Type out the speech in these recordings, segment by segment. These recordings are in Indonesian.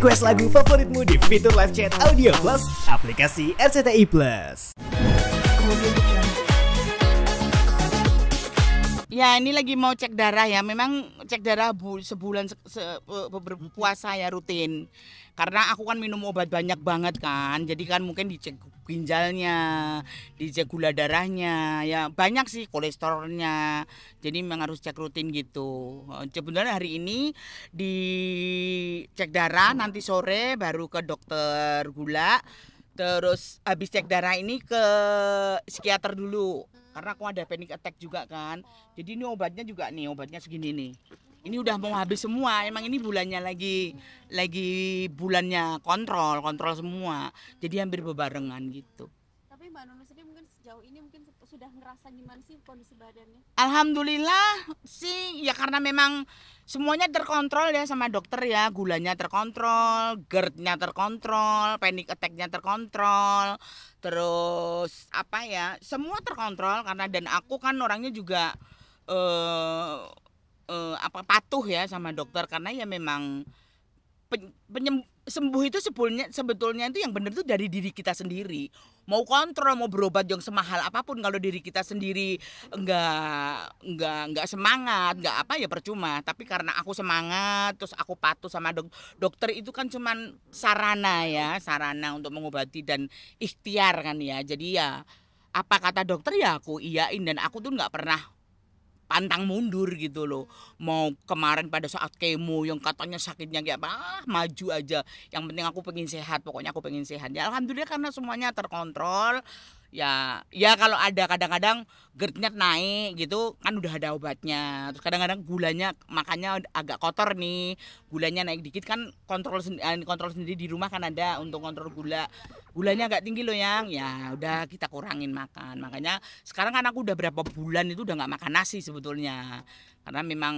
Request lagu favoritmu di fitur live chat Audio Plus aplikasi RCTI Plus. Ya ini lagi mau cek darah ya, memang cek darah sebulan berpuasa ya rutin. Karena aku kan minum obat banyak banget kan, jadi kan mungkin dicek ginjalnya, dicek gula darahnya, ya banyak sih kolesterolnya. Jadi memang harus cek rutin gitu. Sebenarnya hari ini dicek darah, nanti sore baru ke dokter gula. Terus habis cek darah ini ke psikiater dulu. Karena aku ada panic attack juga kan. Jadi ini obatnya juga nih, obatnya segini nih. Ini udah mau habis semua. Emang ini bulannya lagi bulannya kontrol semua. Jadi hampir bebarengan gitu. Tapi Mbak Nunung sendiri mungkin sejauh ini mungkin sudah ngerasa gimana sih kondisi badannya? Alhamdulillah sih ya, karena memang semuanya terkontrol ya sama dokter ya. Gulanya terkontrol, GERD-nya terkontrol, panic attack-nya terkontrol. Terus apa ya, semua terkontrol karena, dan aku kan orangnya juga patuh ya sama dokter, karena ya memang sembuh itu sebetulnya itu yang benar itu dari diri kita sendiri. Mau kontrol, mau berobat yang semahal apapun, kalau diri kita sendiri enggak semangat, enggak apa ya percuma. Tapi karena aku semangat, terus aku patuh sama dokter itu kan cuman sarana untuk mengobati dan ikhtiar kan ya. Jadi ya apa kata dokter ya aku iyain, dan aku tuh nggak pernah pantang mundur gitu loh. Mau kemarin pada saat kemo yang katanya sakitnya kayak apa, maju aja. Yang penting aku pengen sehat, pokoknya aku pengen sehat. Ya alhamdulillah karena semuanya terkontrol. Ya kalau ada kadang-kadang GERD-nya naik gitu kan, udah ada obatnya. Terus kadang-kadang gulanya makanya agak kotor nih, gulanya naik dikit kan, kontrol sendiri di rumah kan ada untuk kontrol gulanya agak tinggi loh yang, ya udah kita kurangin makan. Makanya sekarang kan aku udah berapa bulan itu udah nggak makan nasi sebetulnya, karena memang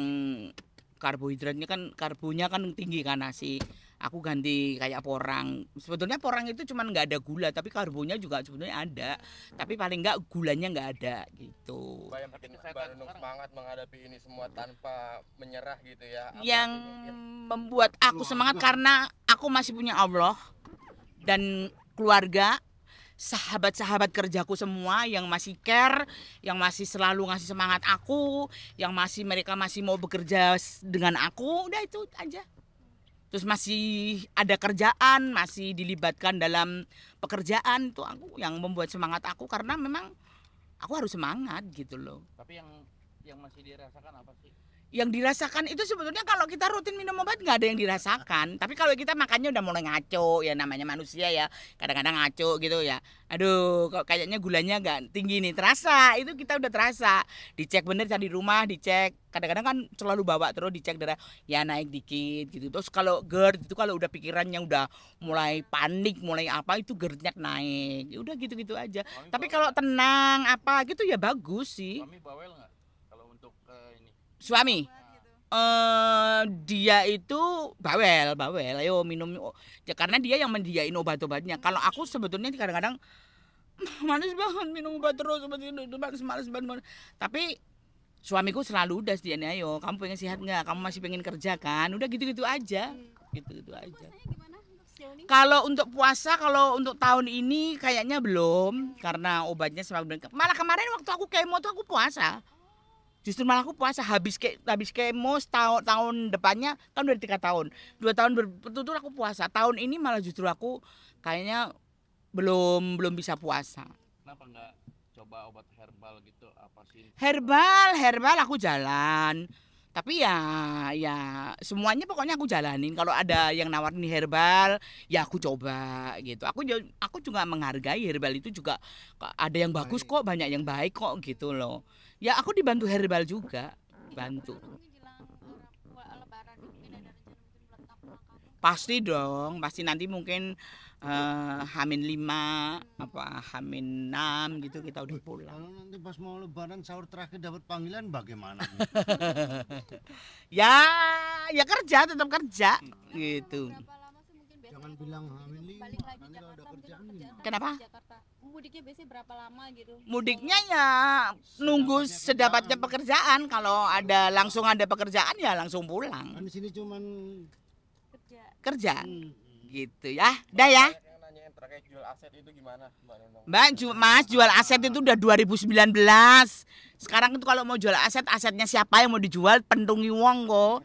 karbonya kan tinggi kan nasi. Aku ganti kayak porang. Sebetulnya porang itu cuman nggak ada gula, tapi karbonya juga sebetulnya ada. Tapi paling nggak gulanya nggak ada gitu. Yang bikin Mbak Nunung semangat menghadapi ini semua tanpa menyerah gitu ya. Yang membuat aku semangat karena aku masih punya Allah dan keluarga, sahabat-sahabat kerjaku semua yang masih care, yang masih selalu ngasih semangat aku, yang mereka masih mau bekerja dengan aku, udah itu aja. Terus masih ada kerjaan, masih dilibatkan dalam pekerjaan, itu aku yang membuat semangat aku, karena memang aku harus semangat gitu loh. Tapi yang masih dirasakan apa sih? Yang dirasakan itu sebetulnya kalau kita rutin minum obat nggak ada yang dirasakan. Tapi kalau kita makannya udah mulai ngaco, ya namanya manusia ya, kadang-kadang ngaco gitu ya. Aduh, kok kayaknya gulanya nggak tinggi nih, terasa. Itu kita udah terasa. Dicek bener di rumah, dicek. Kadang-kadang kan selalu bawa terus dicek darah, ya naik dikit gitu. Terus kalau GERD itu kalau udah pikirannya udah mulai panik, mulai apa, itu GERD-nya naik. Ya udah gitu-gitu aja. Tapi kalau tenang apa gitu ya bagus sih. Suami bawel nggak kalau untuk ini? Suami? Dia itu bawel, ayo minum ya, karena dia yang mendiain obat-obatnya. Kalau aku sebetulnya kadang-kadang males banget minum obat terus, males banget. Tapi suamiku selalu udah sediain, ayo kamu pengen sehat nggak, kamu masih pengen kerja kan, udah gitu-gitu aja. Gitu aja. Kalau untuk puasa, kalau untuk tahun ini kayaknya belum, karena obatnya semakin. Malah kemarin waktu aku kemo tuh aku puasa. Justru malah aku puasa habis kemo tahun depannya kan udah 3 tahun. 2 tahun berturut-turut aku puasa. Tahun ini malah justru aku kayaknya belum bisa puasa. Kenapa nggak coba obat herbal gitu, apa sih? Herbal aku jalan. Tapi ya semuanya pokoknya aku jalanin. Kalau ada yang nawarin herbal, ya aku coba gitu. Aku juga menghargai herbal itu juga, ada yang bagus kok, banyak yang baik kok gitu loh. Ya aku dibantu herbal juga, bantu. Pasti dong, pasti nanti mungkin H-5 apa H-6 gitu kita udah pulang. Kalau nanti pas mau lebaran sahur terakhir dapat panggilan bagaimana? ya tetap kerja gitu. Jangan bilang H-5 nanti kalau udah kerjaan gimana? Kenapa? Mudiknya biasanya berapa lama gitu? Mudiknya ya nunggu sedapatnya pekerjaan. Kalau langsung ada pekerjaan ya langsung pulang. Kan di sini cuman Kerja. Gitu ya. Udah ya. Banyak yang nanyain terkait jual aset itu gimana Mbak Nunung? Mas jual aset itu udah 2019. Sekarang itu kalau mau jual asetnya siapa yang mau dijual, pentungi wong kok.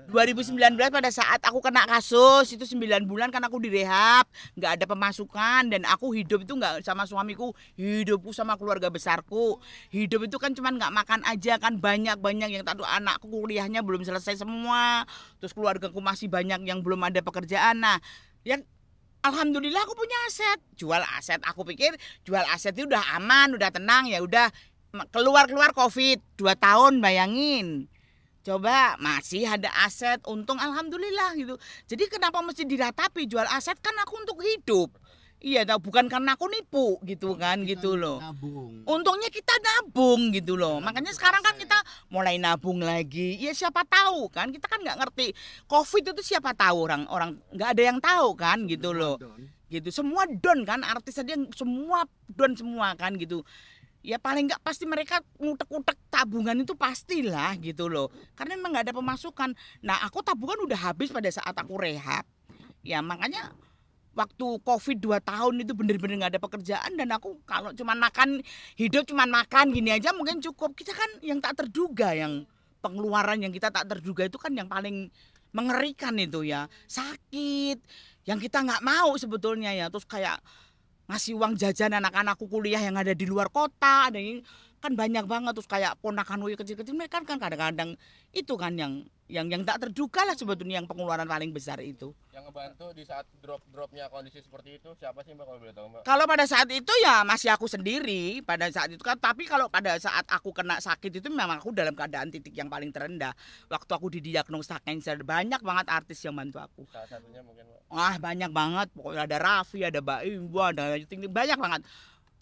2019 pada saat aku kena kasus itu 9 bulan kan aku direhab, nggak ada pemasukan dan aku hidup itu nggak sama suamiku, hidupku sama keluarga besarku. Hidup itu kan cuman nggak makan aja kan, banyak yang tahu anakku kuliahnya belum selesai semua, terus keluargaku masih banyak yang belum ada pekerjaan. Nah, yang alhamdulillah aku punya aset, jual aset. Aku pikir jual aset itu udah aman, udah tenang ya udah keluar Covid 2 tahun bayangin. Coba masih ada aset, untung alhamdulillah gitu. Jadi kenapa mesti diratapi jual aset, kan aku untuk hidup. Iya, bukan karena aku nipu gitu kan, gitu loh. Nabung. Untungnya kita nabung gitu loh. Makanya sekarang kan kita mulai nabung lagi. Ya siapa tahu kan, kita kan nggak ngerti Covid itu siapa tahu orang nggak ada yang tahu kan gitu loh. Gitu semua don kan, artis aja semua don semua kan gitu. Ya paling nggak pasti mereka ngutek-ngutek tabungan itu pastilah gitu loh. Karena memang nggak ada pemasukan. Nah aku tabungan udah habis pada saat aku rehab. Ya makanya waktu Covid 2 tahun itu bener-bener nggak ada pekerjaan dan aku kalau cuman makan, hidup cuman makan gini aja mungkin cukup. Kita kan yang tak terduga, yang pengeluaran yang kita tak terduga itu kan yang paling mengerikan itu ya. Sakit, yang kita nggak mau sebetulnya ya. Terus kayak ngasih uang jajan anak-anakku kuliah yang ada di luar kota, ada yang kan banyak banget. Terus kayak ponakan kecil-kecil mereka kan kadang-kadang itu kan yang tak terduga lah sebetulnya yang pengeluaran paling besar itu. Yang ngebantu di saat drop-dropnya kondisi seperti itu siapa sih Mbak kalau boleh tahu Mbak? Kalau pada saat itu ya masih aku sendiri pada saat itu kan, tapi kalau pada saat aku kena sakit itu memang aku dalam keadaan titik yang paling terendah. Waktu aku didiagnosa cancer, banyak banget artis yang bantu aku. Salah satunya mungkin Mbak. Wah banyak banget, pokoknya ada Raffi, ada Mbak Iwa, ada banyak banget.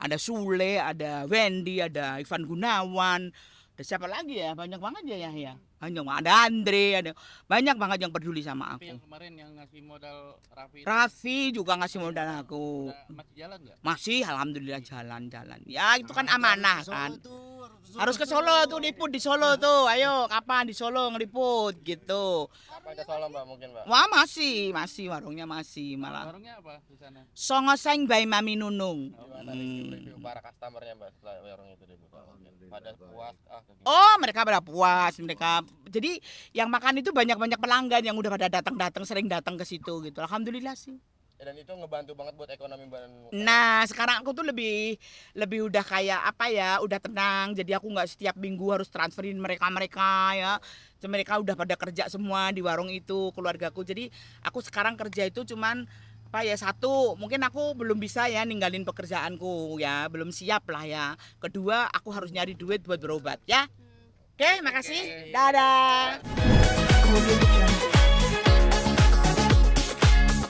Ada Sule, ada Wendy, ada Ivan Gunawan, ada siapa lagi ya, banyak banget ya. Ada Andre, ada banyak banget yang peduli sama Tapi aku. yang kemarin yang ngasih modal Raffi itu Raffi juga ngasih modal aku. masih jalan nggak? Masih alhamdulillah jalan. Ya itu kan amanah kan. Harus ke Solo tuh, liput di Solo tuh. Ayo kapan di Solo ngeliput gitu. Apa ke Solo Mbak mungkin Mbak? Wah masih warungnya masih malah. Warungnya apa di sana? Songoseng by Mami Nunung. Gimana review para customernya Mbak setelah warung itu dibuka? Pada puas kegiatan. Oh mereka pada puas mereka. Jadi yang makan itu banyak pelanggan yang udah pada datang sering datang ke situ gitu. Alhamdulillah sih. Dan itu ngebantu banget buat ekonomi Mbak. Nah sekarang aku tuh lebih udah kayak apa ya, udah tenang. Jadi aku nggak setiap minggu harus transferin mereka ya. Mereka udah pada kerja semua di warung itu, keluargaku. Jadi aku sekarang kerja itu cuman apa ya, satu mungkin aku belum bisa ya ninggalin pekerjaanku ya, belum siap lah ya. Kedua aku harus nyari duit buat berobat ya. Oke, makasih. Dadah.